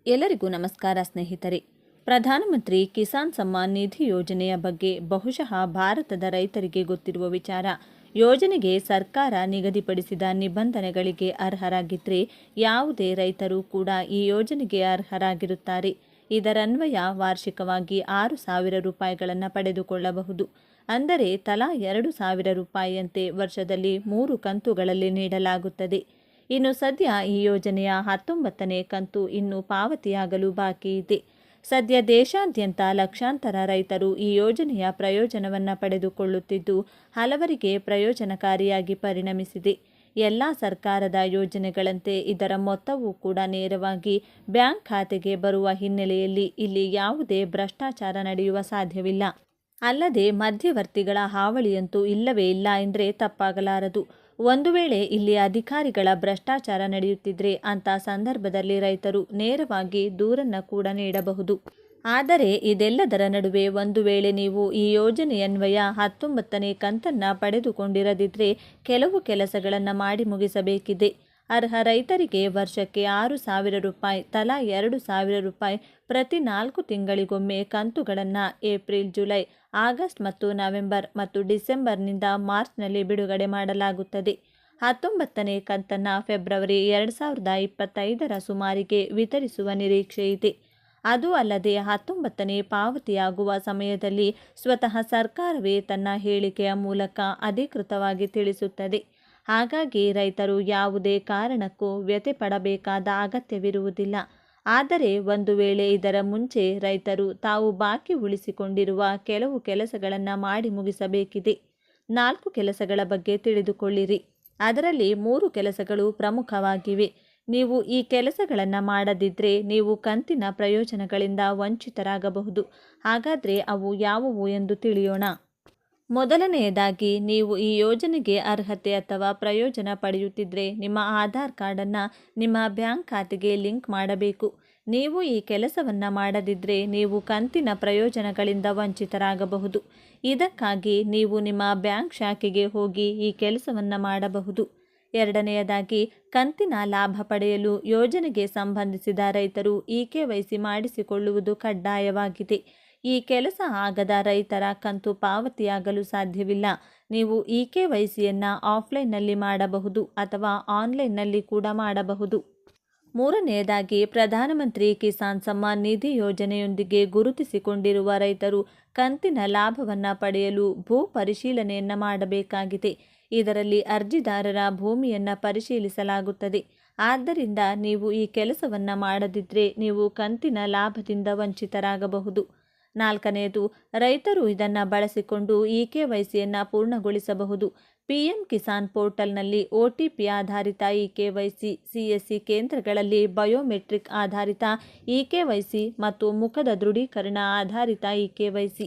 ಎಲ್ಲರಿಗೂ ನಮಸ್ಕಾರ ಸ್ನೇಹಿತರೆ. ಪ್ರಧಾನಮಂತ್ರಿ ಕಿಸಾನ್ ಸಮ್ಮಾನ್ ನಿಧಿ ಯೋಜನೆಯ ಬಗ್ಗೆ ಬಹುಶಃ ಭಾರತದ ರೈತರಿಗೆ ಗೊತ್ತಿರುವ ವಿಚಾರ. ಯೋಜನೆಗೆ ಸರ್ಕಾರ ನಿಗದಿಪಡಿಸಿದ ನಿಬಂಧನೆಗಳಿಗೆ ಅರ್ಹರಾಗಿದ್ದರೆ ಯಾವುದೇ ರೈತರು ಕೂಡ ಈ ಯೋಜನೆಗೆ ಅರ್ಹರಾಗಿರುತ್ತಾರೆ. ಇದರನ್ವಯ ವಾರ್ಷಿಕವಾಗಿ 6,000 ರೂಪಾಯಿಗಳನ್ನು ಪಡೆದುಕೊಳ್ಳಬಹುದು. ಅಂದರೆ ತಲಾ 2,000 ರೂಪಾಯಿಯಂತೆ ವರ್ಷದಲ್ಲಿ 3 ಕಂತುಗಳಲ್ಲಿ ನೀಡಲಾಗುತ್ತದೆ. ಇನ್ನು ಸದ್ಯ ಈ ಯೋಜನೆಯ 19ನೇ ಕಂತು ಇನ್ನೂ ಪಾವತಿಯಾಗಲು ಬಾಕಿ ಇದೆ. ಸದ್ಯ ದೇಶಾದ್ಯಂತ ಲಕ್ಷಾಂತರ ರೈತರು ಈ ಯೋಜನೆಯ ಪ್ರಯೋಜನವನ್ನು ಪಡೆದುಕೊಳ್ಳುತ್ತಿದ್ದು, ಹಲವರಿಗೆ ಪ್ರಯೋಜನಕಾರಿಯಾಗಿ ಪರಿಣಮಿಸಿದೆ. ಎಲ್ಲ ಸರ್ಕಾರದ ಯೋಜನೆಗಳಂತೆ ಇದರ ಮೊತ್ತವೂ ಕೂಡ ನೇರವಾಗಿ ಬ್ಯಾಂಕ್ ಖಾತೆಗೆ ಬರುವ ಹಿನ್ನೆಲೆಯಲ್ಲಿ ಇಲ್ಲಿ ಯಾವುದೇ ಭ್ರಷ್ಟಾಚಾರ ನಡೆಯುವ ಸಾಧ್ಯವಿಲ್ಲ. ಅಲ್ಲದೆ ಮಧ್ಯವರ್ತಿಗಳ ಹಾವಳಿಯಂತೂ ಇಲ್ಲವೇ ಇಲ್ಲ ಎಂದರೆ ತಪ್ಪಾಗಲಾರದು. ಒಂದು ವೇಳೆ ಇಲ್ಲಿ ಅಧಿಕಾರಿಗಳ ಭ್ರಷ್ಟಾಚಾರ ನಡೆಯುತ್ತಿದ್ರೆ ಅಂಥ ಸಂದರ್ಭದಲ್ಲಿ ರೈತರು ನೇರವಾಗಿ ದೂರನ್ನು ಕೂಡ ನೀಡಬಹುದು. ಆದರೆ ಇದೆಲ್ಲದರ ನಡುವೆ ಒಂದು ವೇಳೆ ನೀವು ಈ ಯೋಜನೆಯನ್ವಯ 19ನೇ ಕಂತನ್ನು ಪಡೆದುಕೊಂಡಿರದಿದ್ದರೆ ಕೆಲವು ಕೆಲಸಗಳನ್ನು ಮಾಡಿ ಮುಗಿಸಬೇಕಿದೆ. ಅರ್ಹ ರೈತರಿಗೆ ವರ್ಷಕ್ಕೆ 6,000 ರೂಪಾಯಿ ತಲಾ 2,000 ರೂಪಾಯಿ ಪ್ರತಿ 4 ತಿಂಗಳಿಗೊಮ್ಮೆ ಕಂತುಗಳನ್ನು ಏಪ್ರಿಲ್, ಜುಲೈ, ಆಗಸ್ಟ್ ಮತ್ತು ನವೆಂಬರ್ ಮತ್ತು ಡಿಸೆಂಬರ್ನಿಂದ ಮಾರ್ಚ್ನಲ್ಲಿ ಬಿಡುಗಡೆ ಮಾಡಲಾಗುತ್ತದೆ. 19ನೇ ಕಂತನ್ನು ಫೆಬ್ರವರಿ 2025ರ ಸುಮಾರಿಗೆ ವಿತರಿಸುವ ನಿರೀಕ್ಷೆ ಇದೆ. ಅದು ಅಲ್ಲದೆ 19ನೇ ಪಾವತಿಯಾಗುವ ಸಮಯದಲ್ಲಿ ಸ್ವತಃ ಸರ್ಕಾರವೇ ತನ್ನ ಹೇಳಿಕೆಯ ಮೂಲಕ ಅಧಿಕೃತವಾಗಿ ತಿಳಿಸುತ್ತದೆ. ಹಾಗಾಗಿ ರೈತರು ಯಾವುದೇ ಕಾರಣಕ್ಕೂ ವ್ಯಥೆ ಪಡಬೇಕಾದ ಅಗತ್ಯವಿರುವುದಿಲ್ಲ. ಆದರೆ ಒಂದು ವೇಳೆ ಇದರ ಮುಂಚೆ ರೈತರು ತಾವು ಬಾಕಿ ಉಳಿಸಿಕೊಂಡಿರುವ ಕೆಲವು ಕೆಲಸಗಳನ್ನು ಮಾಡಿ ಮುಗಿಸಬೇಕಿದೆ. 4 ಕೆಲಸಗಳ ಬಗ್ಗೆ ತಿಳಿದುಕೊಳ್ಳಿರಿ. ಅದರಲ್ಲಿ 3 ಕೆಲಸಗಳು ಪ್ರಮುಖವಾಗಿವೆ. ನೀವು ಈ ಕೆಲಸಗಳನ್ನು ಮಾಡದಿದ್ದರೆ ನೀವು ಕಂತಿನ ಪ್ರಯೋಜನಗಳಿಂದ ವಂಚಿತರಾಗಬಹುದು. ಹಾಗಾದರೆ ಅವು ಯಾವುವು ಎಂದು ತಿಳಿಯೋಣ. ಮೊದಲನೆಯದಾಗಿ, ನೀವು ಈ ಯೋಜನೆಗೆ ಅರ್ಹತೆ ಅಥವಾ ಪ್ರಯೋಜನ ಪಡೆಯುತ್ತಿದ್ದರೆ ನಿಮ್ಮ ಆಧಾರ್ ಕಾರ್ಡನ್ನು ನಿಮ್ಮ ಬ್ಯಾಂಕ್ ಖಾತೆಗೆ ಲಿಂಕ್ ಮಾಡಬೇಕು. ನೀವು ಈ ಕೆಲಸವನ್ನು ಮಾಡದಿದ್ದರೆ ನೀವು ಕಂತಿನ ಪ್ರಯೋಜನಗಳಿಂದ ವಂಚಿತರಾಗಬಹುದು. ಇದಕ್ಕಾಗಿ ನೀವು ನಿಮ್ಮ ಬ್ಯಾಂಕ್ ಶಾಖೆಗೆ ಹೋಗಿ ಈ ಕೆಲಸವನ್ನು ಮಾಡಬಹುದು. ಎರಡನೆಯದಾಗಿ, ಕಂತಿನ ಲಾಭ ಪಡೆಯಲು ಯೋಜನೆಗೆ ಸಂಬಂಧಿಸಿದ ರೈತರು KYC ಮಾಡಿಸಿಕೊಳ್ಳುವುದು ಕಡ್ಡಾಯವಾಗಿದೆ. ಈ ಕೆಲಸ ಆಗದ ರೈತರ ಕಂತು ಪಾವತಿಯಾಗಲು ಸಾಧ್ಯವಿಲ್ಲ. ನೀವು KYCಯನ್ನು ಆಫ್ಲೈನ್ನಲ್ಲಿ ಮಾಡಬಹುದು ಅಥವಾ ಆನ್ಲೈನ್ನಲ್ಲಿ ಕೂಡ ಮಾಡಬಹುದು. ಮೂರನೆಯದಾಗಿ, ಪ್ರಧಾನಮಂತ್ರಿ ಕಿಸಾನ್ ಸಮ್ಮಾನ್ ನಿಧಿ ಯೋಜನೆಯೊಂದಿಗೆ ಗುರುತಿಸಿಕೊಂಡಿರುವ ರೈತರು ಕಂತಿನ ಲಾಭವನ್ನು ಪಡೆಯಲು ಭೂ ಪರಿಶೀಲನೆಯನ್ನು ಮಾಡಬೇಕಾಗಿದೆ. ಇದರಲ್ಲಿ ಅರ್ಜಿದಾರರ ಭೂಮಿಯನ್ನು ಪರಿಶೀಲಿಸಲಾಗುತ್ತದೆ. ಆದ್ದರಿಂದ ನೀವು ಈ ಕೆಲಸವನ್ನು ಮಾಡದಿದ್ದರೆ ನೀವು ಕಂತಿನ ಲಾಭದಿಂದ ವಂಚಿತರಾಗಬಹುದು. ನಾಲ್ಕನೆಯದು, ರೈತರು ಇದನ್ನು ಬಳಸಿಕೊಂಡು KYCಯನ್ನು ಪೂರ್ಣಗೊಳಿಸಬಹುದು. PM ಕಿಸಾನ್ ಪೋರ್ಟಲ್ನಲ್ಲಿ OTP ಆಧಾರಿತ KYC, CSC ಕೇಂದ್ರಗಳಲ್ಲಿ ಬಯೋಮೆಟ್ರಿಕ್ ಆಧಾರಿತ KYC ಮತ್ತು ಮುಖದ ದೃಢೀಕರಣ ಆಧಾರಿತ KYC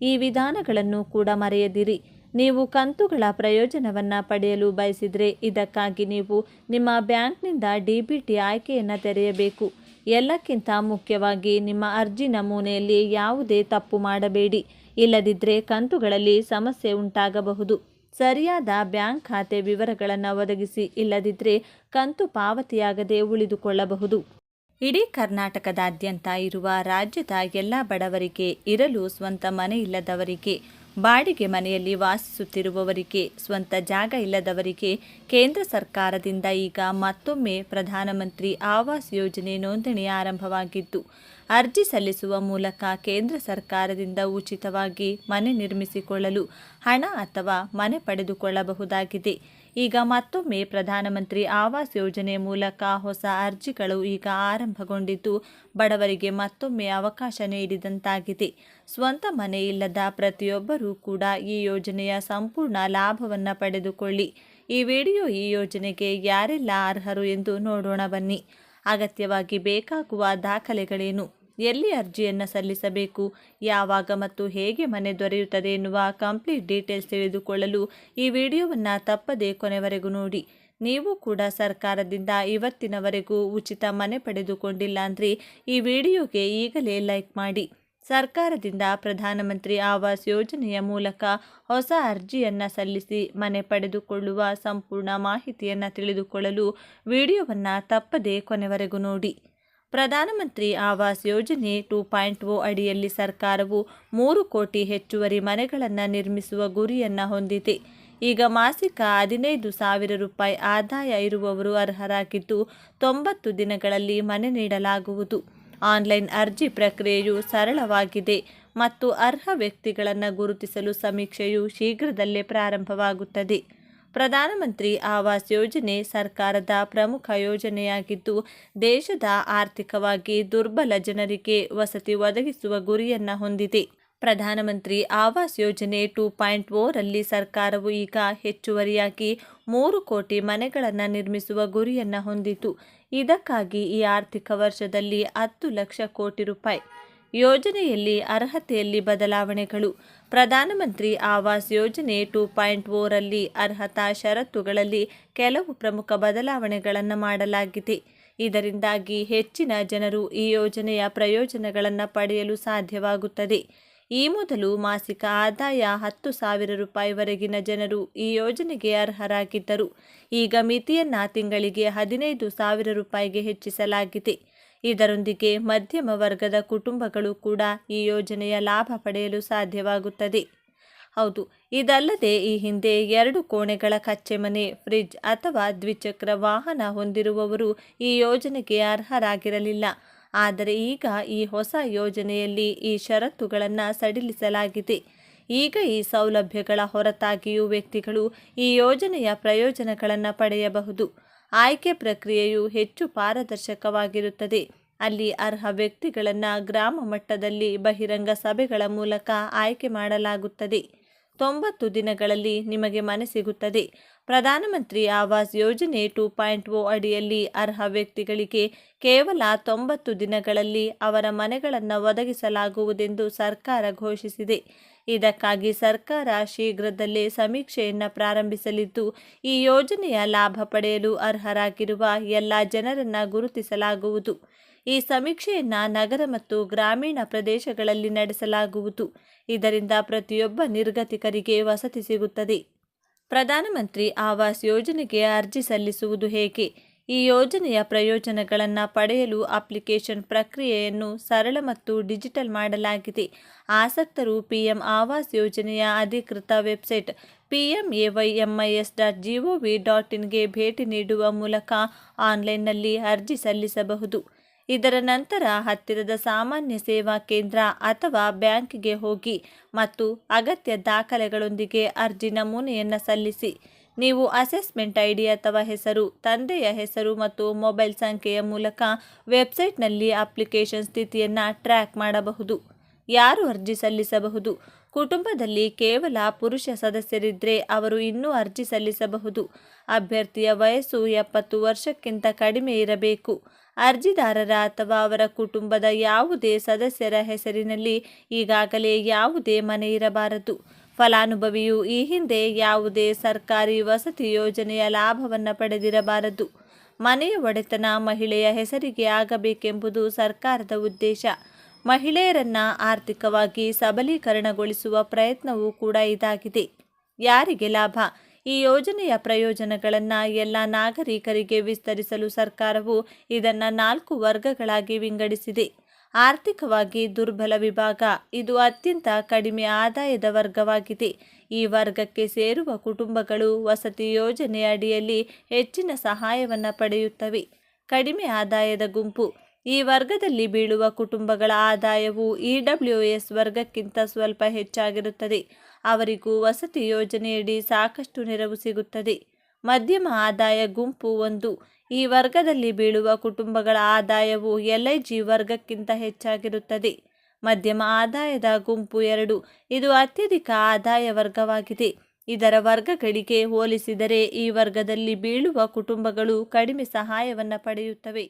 ಈ ವಿಧಾನಗಳನ್ನು ಕೂಡ ಮರೆಯದಿರಿ. ನೀವು ಕಂತುಗಳ ಪ್ರಯೋಜನವನ್ನು ಪಡೆಯಲು ಬಯಸಿದರೆ ಇದಕ್ಕಾಗಿ ನೀವು ನಿಮ್ಮ ಬ್ಯಾಂಕ್ನಿಂದ DBT ಆಯ್ಕೆಯನ್ನು ತೆರೆಯಬೇಕು. ಎಲ್ಲಕ್ಕಿಂತ ಮುಖ್ಯವಾಗಿ ನಿಮ್ಮ ಅರ್ಜಿ ನಮೂನೆಯಲ್ಲಿ ಯಾವುದೇ ತಪ್ಪು ಮಾಡಬೇಡಿ. ಇಲ್ಲದಿದ್ದರೆ ಕಂತುಗಳಲ್ಲಿ ಸಮಸ್ಯೆ ಉಂಟಾಗಬಹುದು. ಸರಿಯಾದ ಬ್ಯಾಂಕ್ ಖಾತೆ ವಿವರಗಳನ್ನು ಒದಗಿಸಿ. ಇಲ್ಲದಿದ್ದರೆ ಕಂತು ಪಾವತಿಯಾಗದೆ ಉಳಿದುಕೊಳ್ಳಬಹುದು. ಇಡೀ ಕರ್ನಾಟಕದಾದ್ಯಂತ ಇರುವ ರಾಜ್ಯದ ಎಲ್ಲ ಬಡವರಿಗೆ, ಇರಲು ಸ್ವಂತ ಮನೆ ಇಲ್ಲದವರಿಗೆ, ಬಾಡಿಗೆ ಮನೆಯಲ್ಲಿ ವಾಸಿಸುತ್ತಿರುವವರಿಗೆ, ಸ್ವಂತ ಜಾಗ ಇಲ್ಲದವರಿಗೆ ಕೇಂದ್ರ ಸರ್ಕಾರದಿಂದ ಈಗ ಮತ್ತೊಮ್ಮೆ ಪ್ರಧಾನಮಂತ್ರಿ ಆವಾಸ್ ಯೋಜನೆ ನೋಂದಣಿ ಆರಂಭವಾಗಿದ್ದು, ಅರ್ಜಿ ಸಲ್ಲಿಸುವ ಮೂಲಕ ಕೇಂದ್ರ ಸರ್ಕಾರದಿಂದ ಉಚಿತವಾಗಿ ಮನೆ ನಿರ್ಮಿಸಿಕೊಳ್ಳಲು ಹಣ ಅಥವಾ ಮನೆ ಪಡೆದುಕೊಳ್ಳಬಹುದಾಗಿದೆ. ಈಗ ಮತ್ತೊಮ್ಮೆ ಪ್ರಧಾನಮಂತ್ರಿ ಆವಾಸ್ ಯೋಜನೆ ಮೂಲಕ ಹೊಸ ಅರ್ಜಿಗಳು ಈಗ ಆರಂಭಗೊಂಡಿದ್ದು, ಬಡವರಿಗೆ ಮತ್ತೊಮ್ಮೆ ಅವಕಾಶ ನೀಡಿದಂತಾಗಿದೆ. ಸ್ವಂತ ಮನೆ ಇಲ್ಲದ ಪ್ರತಿಯೊಬ್ಬರೂ ಕೂಡ ಈ ಯೋಜನೆಯ ಸಂಪೂರ್ಣ ಲಾಭವನ್ನು ಪಡೆದುಕೊಳ್ಳಿ. ಈ ವಿಡಿಯೋ ಈ ಯೋಜನೆಗೆ ಯಾರೆಲ್ಲ ಅರ್ಹರು ಎಂದು ನೋಡೋಣ ಬನ್ನಿ. ಅಗತ್ಯವಾಗಿ ಬೇಕಾಗುವ ದಾಖಲೆಗಳೇನು, ಎಲ್ಲಿ ಅರ್ಜಿಯನ್ನು ಸಲ್ಲಿಸಬೇಕು, ಯಾವಾಗ ಮತ್ತು ಹೇಗೆ ಮನೆ ದೊರೆಯುತ್ತದೆ ಎನ್ನುವ ಕಂಪ್ಲೀಟ್ ಡೀಟೇಲ್ಸ್ ತಿಳಿದುಕೊಳ್ಳಲು ಈ ವಿಡಿಯೋವನ್ನು ತಪ್ಪದೇ ಕೊನೆವರೆಗೂ ನೋಡಿ. ನೀವು ಕೂಡ ಸರ್ಕಾರದಿಂದ ಇವತ್ತಿನವರೆಗೂ ಉಚಿತ ಮನೆ ಪಡೆದುಕೊಂಡಿಲ್ಲ ಅಂದರೆ ಈ ವಿಡಿಯೋಗೆ ಈಗಲೇ ಲೈಕ್ ಮಾಡಿ. ಸರ್ಕಾರದಿಂದ ಪ್ರಧಾನಮಂತ್ರಿ ಆವಾಸ್ ಯೋಜನೆಯ ಮೂಲಕ ಹೊಸ ಅರ್ಜಿಯನ್ನು ಸಲ್ಲಿಸಿ ಮನೆ ಪಡೆದುಕೊಳ್ಳುವ ಸಂಪೂರ್ಣ ಮಾಹಿತಿಯನ್ನು ತಿಳಿದುಕೊಳ್ಳಲು ವಿಡಿಯೋವನ್ನು ತಪ್ಪದೇ ಕೊನೆವರೆಗೂ ನೋಡಿ. ಪ್ರಧಾನಮಂತ್ರಿ ಆವಾಸ್ ಯೋಜನೆ 2.0 ಅಡಿಯಲ್ಲಿ ಸರ್ಕಾರವು 3 ಕೋಟಿ ಹೆಚ್ಚುವರಿ ಮನೆಗಳನ್ನು ನಿರ್ಮಿಸುವ ಗುರಿಯನ್ನು ಹೊಂದಿದೆ. ಈಗ ಮಾಸಿಕ 15,000 ರೂಪಾಯಿ ಆದಾಯ ಇರುವವರು ಅರ್ಹರಾಗಿದ್ದು 90 ದಿನಗಳಲ್ಲಿ ಮನೆ ನೀಡಲಾಗುವುದು. ಆನ್ಲೈನ್ ಅರ್ಜಿ ಪ್ರಕ್ರಿಯೆಯು ಸರಳವಾಗಿದೆ ಮತ್ತು ಅರ್ಹ ವ್ಯಕ್ತಿಗಳನ್ನು ಗುರುತಿಸಲು ಸಮೀಕ್ಷೆಯು ಶೀಘ್ರದಲ್ಲೇ ಪ್ರಾರಂಭವಾಗುತ್ತದೆ. ಪ್ರಧಾನಮಂತ್ರಿ ಆವಾಸ್ ಯೋಜನೆ ಸರ್ಕಾರದ ಪ್ರಮುಖ ಯೋಜನೆಯಾಗಿದ್ದು, ದೇಶದ ಆರ್ಥಿಕವಾಗಿ ದುರ್ಬಲ ಜನರಿಗೆ ವಸತಿ ಒದಗಿಸುವ ಗುರಿಯನ್ನು ಹೊಂದಿದೆ. ಪ್ರಧಾನಮಂತ್ರಿ ಆವಾಸ್ ಯೋಜನೆ 2.0 ರಲ್ಲಿ ಸರ್ಕಾರವು ಈಗ ಹೆಚ್ಚುವರಿಯಾಗಿ 3 ಕೋಟಿ ಮನೆಗಳನ್ನು ನಿರ್ಮಿಸುವ ಗುರಿಯನ್ನು ಹೊಂದಿದ್ದು, ಇದಕ್ಕಾಗಿ ಈ ಆರ್ಥಿಕ ವರ್ಷದಲ್ಲಿ 10 ಲಕ್ಷ ಕೋಟಿ ರೂಪಾಯಿ. ಯೋಜನೆಯಲ್ಲಿ ಅರ್ಹತೆಯಲ್ಲಿ ಬದಲಾವಣೆಗಳು. ಪ್ರಧಾನಮಂತ್ರಿ ಆವಾಸ್ ಯೋಜನೆ 2.0 ರಲ್ಲಿ ಅರ್ಹತಾ ಷರತ್ತುಗಳಲ್ಲಿ ಕೆಲವು ಪ್ರಮುಖ ಬದಲಾವಣೆಗಳನ್ನು ಮಾಡಲಾಗಿದೆ. ಇದರಿಂದಾಗಿ ಹೆಚ್ಚಿನ ಜನರು ಈ ಯೋಜನೆಯ ಪ್ರಯೋಜನಗಳನ್ನು ಪಡೆಯಲು ಸಾಧ್ಯವಾಗುತ್ತದೆ. ಈ ಮೊದಲು ಮಾಸಿಕ ಆದಾಯ 10,000 ರೂಪಾಯಿವರೆಗಿನ ಜನರು ಈ ಯೋಜನೆಗೆ ಅರ್ಹರಾಗಿದ್ದರು. ಈಗ ಮಿತಿಯನ್ನು ತಿಂಗಳಿಗೆ 15,000 ರೂಪಾಯಿಗೆ ಹೆಚ್ಚಿಸಲಾಗಿದೆ. ಇದರೊಂದಿಗೆ ಮಧ್ಯಮ ವರ್ಗದ ಕುಟುಂಬಗಳು ಕೂಡ ಈ ಯೋಜನೆಯ ಲಾಭ ಪಡೆಯಲು ಸಾಧ್ಯವಾಗುತ್ತದೆ. ಹೌದು, ಇದಲ್ಲದೆ ಈ ಹಿಂದೆ 2 ಕೋಣೆಗಳ ಕಚ್ಚೆ ಮನೆ, ಫ್ರಿಡ್ಜ್ ಅಥವಾ ದ್ವಿಚಕ್ರ ವಾಹನ ಹೊಂದಿರುವವರು ಈ ಯೋಜನೆಗೆ ಅರ್ಹರಾಗಿರಲಿಲ್ಲ. ಆದರೆ ಈಗ ಈ ಹೊಸ ಯೋಜನೆಯಲ್ಲಿ ಈ ಷರತ್ತುಗಳನ್ನು ಸಡಿಲಿಸಲಾಗಿದೆ. ಈಗ ಈ ಸೌಲಭ್ಯಗಳ ಹೊರತಾಗಿಯೂ ವ್ಯಕ್ತಿಗಳು ಈ ಯೋಜನೆಯ ಪ್ರಯೋಜನಗಳನ್ನು ಪಡೆಯಬಹುದು. ಆಯ್ಕೆ ಪ್ರಕ್ರಿಯೆಯು ಹೆಚ್ಚು ಪಾರದರ್ಶಕವಾಗಿರುತ್ತದೆ. ಅಲ್ಲಿ ಅರ್ಹ ವ್ಯಕ್ತಿಗಳನ್ನು ಗ್ರಾಮ ಮಟ್ಟದಲ್ಲಿ ಬಹಿರಂಗ ಸಭೆಗಳ ಮೂಲಕ ಆಯ್ಕೆ ಮಾಡಲಾಗುತ್ತದೆ. 90 ದಿನಗಳಲ್ಲಿ ನಿಮಗೆ ಮನೆ ಸಿಗುತ್ತದೆ. ಪ್ರಧಾನಮಂತ್ರಿ ಆವಾಸ್ ಯೋಜನೆ 2.0 ಅಡಿಯಲ್ಲಿ ಅರ್ಹ ವ್ಯಕ್ತಿಗಳಿಗೆ ಕೇವಲ 90 ದಿನಗಳಲ್ಲಿ ಅವರ ಮನೆಗಳನ್ನು ಒದಗಿಸಲಾಗುವುದೆಂದು ಸರ್ಕಾರ ಘೋಷಿಸಿದೆ. ಇದಕ್ಕಾಗಿ ಸರ್ಕಾರ ಶೀಘ್ರದಲ್ಲೇ ಸಮೀಕ್ಷೆಯನ್ನು ಪ್ರಾರಂಭಿಸಲಿದ್ದು, ಈ ಯೋಜನೆಯ ಲಾಭ ಪಡೆಯಲು ಅರ್ಹರಾಗಿರುವ ಎಲ್ಲ ಜನರನ್ನು ಗುರುತಿಸಲಾಗುವುದು. ಈ ಸಮೀಕ್ಷೆಯನ್ನು ನಗರ ಮತ್ತು ಗ್ರಾಮೀಣ ಪ್ರದೇಶಗಳಲ್ಲಿ ನಡೆಸಲಾಗುವುದು. ಇದರಿಂದ ಪ್ರತಿಯೊಬ್ಬ ನಿರ್ಗತಿಕರಿಗೆ ವಸತಿ ಸಿಗುತ್ತದೆ. ಪ್ರಧಾನಮಂತ್ರಿ ಆವಾಸ್ ಯೋಜನೆಗೆ ಅರ್ಜಿ ಸಲ್ಲಿಸುವುದು ಹೇಗೆ? ಈ ಯೋಜನೆಯ ಪ್ರಯೋಜನಗಳನ್ನು ಪಡೆಯಲು ಅಪ್ಲಿಕೇಶನ್ ಪ್ರಕ್ರಿಯೆಯನ್ನು ಸರಳ ಮತ್ತು ಡಿಜಿಟಲ್ ಮಾಡಲಾಗಿದೆ. ಆಸಕ್ತರು ಪಿಎಂ ಆವಾಸ್ ಯೋಜನೆಯ ಅಧಿಕೃತ ವೆಬ್ಸೈಟ್ pmaymys.gov.in ಗೆ ಭೇಟಿ ನೀಡುವ ಮೂಲಕ ಆನ್ಲೈನ್ನಲ್ಲಿ ಅರ್ಜಿ ಸಲ್ಲಿಸಬಹುದು. ಇದರ ನಂತರ ಹತ್ತಿರದ ಸಾಮಾನ್ಯ ಸೇವಾ ಕೇಂದ್ರ ಅಥವಾ ಬ್ಯಾಂಕ್ಗೆ ಹೋಗಿ ಮತ್ತು ಅಗತ್ಯ ದಾಖಲೆಗಳೊಂದಿಗೆ ಅರ್ಜಿ ನಮೂನೆಯನ್ನು ಸಲ್ಲಿಸಿ. ನೀವು ಅಸೆಸ್ಮೆಂಟ್ ಐಡಿ ಅಥವಾ ಹೆಸರು, ತಂದೆಯ ಹೆಸರು ಮತ್ತು ಮೊಬೈಲ್ ಸಂಖ್ಯೆಯ ಮೂಲಕ ವೆಬ್ಸೈಟ್ನಲ್ಲಿ ಅಪ್ಲಿಕೇಶನ್ ಸ್ಥಿತಿಯನ್ನು ಟ್ರ್ಯಾಕ್ ಮಾಡಬಹುದು. ಯಾರು ಅರ್ಜಿ ಸಲ್ಲಿಸಬಹುದು? ಕುಟುಂಬದಲ್ಲಿ ಕೇವಲ ಪುರುಷ ಸದಸ್ಯರಿದ್ದರೆ ಅವರು ಇನ್ನೂ ಅರ್ಜಿ ಸಲ್ಲಿಸಬಹುದು. ಅಭ್ಯರ್ಥಿಯ ವಯಸ್ಸು 70 ವರ್ಷಕ್ಕಿಂತ ಕಡಿಮೆ ಇರಬೇಕು. ಅರ್ಜಿದಾರರ ಅಥವಾ ಅವರ ಕುಟುಂಬದ ಯಾವುದೇ ಸದಸ್ಯರ ಹೆಸರಿನಲ್ಲಿ ಈಗಾಗಲೇ ಯಾವುದೇ ಮನೆ ಇರಬಾರದು. ಫಲಾನುಭವಿಯು ಈ ಹಿಂದೆ ಯಾವುದೇ ಸರ್ಕಾರಿ ವಸತಿ ಯೋಜನೆಯ ಲಾಭವನ್ನು ಪಡೆದಿರಬಾರದು. ಮನೆಯ ಒಡೆತನ ಮಹಿಳೆಯ ಹೆಸರಿಗೆ ಆಗಬೇಕೆಂಬುದು ಸರ್ಕಾರದ ಉದ್ದೇಶ. ಮಹಿಳೆಯರನ್ನು ಆರ್ಥಿಕವಾಗಿ ಸಬಲೀಕರಣಗೊಳಿಸುವ ಪ್ರಯತ್ನವೂ ಕೂಡ ಇದಾಗಿದೆ. ಯಾರಿಗೆ ಲಾಭ? ಈ ಯೋಜನೆಯ ಪ್ರಯೋಜನಗಳನ್ನು ಎಲ್ಲ ನಾಗರಿಕರಿಗೆ ವಿಸ್ತರಿಸಲು ಸರ್ಕಾರವು ಇದನ್ನು 4 ವರ್ಗಗಳಾಗಿ ವಿಂಗಡಿಸಿದೆ. ಆರ್ಥಿಕವಾಗಿ ದುರ್ಬಲ ವಿಭಾಗ. ಇದು ಅತ್ಯಂತ ಕಡಿಮೆ ಆದಾಯದ ವರ್ಗವಾಗಿದೆ. ಈ ವರ್ಗಕ್ಕೆ ಸೇರುವ ಕುಟುಂಬಗಳು ವಸತಿ ಯೋಜನೆ ಅಡಿಯಲ್ಲಿ ಹೆಚ್ಚಿನ ಸಹಾಯವನ್ನು ಪಡೆಯುತ್ತವೆ. ಕಡಿಮೆ ಆದಾಯದ ಗುಂಪು. ಈ ವರ್ಗದಲ್ಲಿ ಬೀಳುವ ಕುಟುಂಬಗಳ ಆದಾಯವು EWS ವರ್ಗಕ್ಕಿಂತ ಸ್ವಲ್ಪ ಹೆಚ್ಚಾಗಿರುತ್ತದೆ. ಅವರಿಗೂ ವಸತಿ ಯೋಜನೆಯಡಿ ಸಾಕಷ್ಟು ನೆರವು ಸಿಗುತ್ತದೆ. ಮಧ್ಯಮ ಆದಾಯ ಗುಂಪು 1. ಈ ವರ್ಗದಲ್ಲಿ ಬೀಳುವ ಕುಟುಂಬಗಳ ಆದಾಯವು LIG ವರ್ಗಕ್ಕಿಂತ ಹೆಚ್ಚಾಗಿರುತ್ತದೆ. ಮಧ್ಯಮ ಆದಾಯದ ಗುಂಪು 2. ಇದು ಅತ್ಯಧಿಕ ಆದಾಯ ವರ್ಗವಾಗಿದೆ. ಇದರ ವರ್ಗಗಳಿಗೆ ಹೋಲಿಸಿದರೆ ಈ ವರ್ಗದಲ್ಲಿ ಬೀಳುವ ಕುಟುಂಬಗಳು ಕಡಿಮೆ ಸಹಾಯವನ್ನು ಪಡೆಯುತ್ತವೆ.